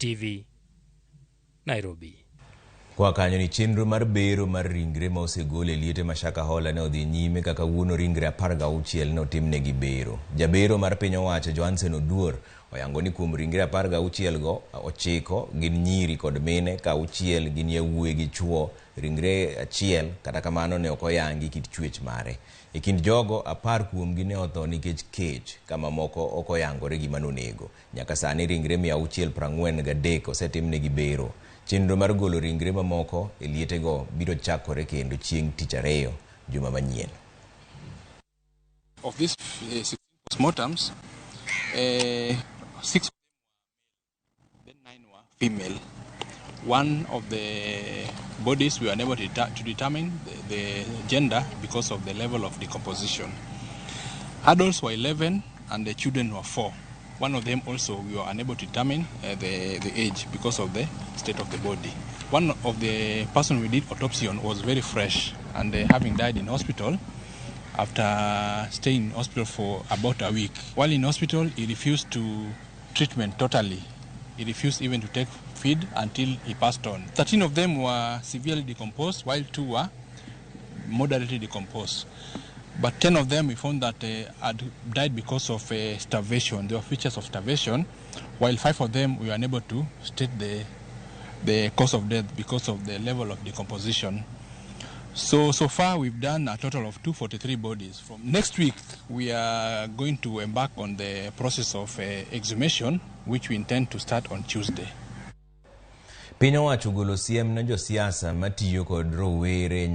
TV, Nairobi. Kwa kanyo ni chenro mar bero mar ringre ma osegol e liete Mashaka Hola ne odhi nyime kaka wuono ringre 16 ne otimnegi bero. Jabero mar piny owacho Johansen Oduor oyango ni kuom ringre 16 go 9 gin nyiri kod mine ka 6 gin yawuoyi gi chuo. Ringre 1 kata kamano ne ok oyangi kit chwech mare. E kind jogo 10 kuomgi ne otho nikech kech kama moko ok oyangore gima nonego. Nyaka sani ringre 643 osetimnegi bero. Chenro mar golo ringre mamoko e lietego biro chakore kendo chieng' tich ariyo juma manyien. Of these 16 postmortems, 6 then 9 were female. One of the bodies we were unable to determine the gender because of the level of decomposition. Adults were 11 and the children were 4. One of them also we were unable to determine the age because of the state of the body. One of the person we did autopsy on was very fresh and having died in hospital after staying in hospital for about a week. While in hospital, he refused to treatment totally. He refused even to take feed until he passed on. 13 of them were severely decomposed, while 2 were moderately decomposed. But 10 of them we found that had died because of starvation. There were features of starvation, while 5 of them we were unable to state the cause of death because of the level of decomposition. So far we've done a total of 243 bodies. From next week we are going to embark on the process of exhumation, which we intend to start on Tuesday. Piny owacho golo siem na josiasa matiyo kod rowere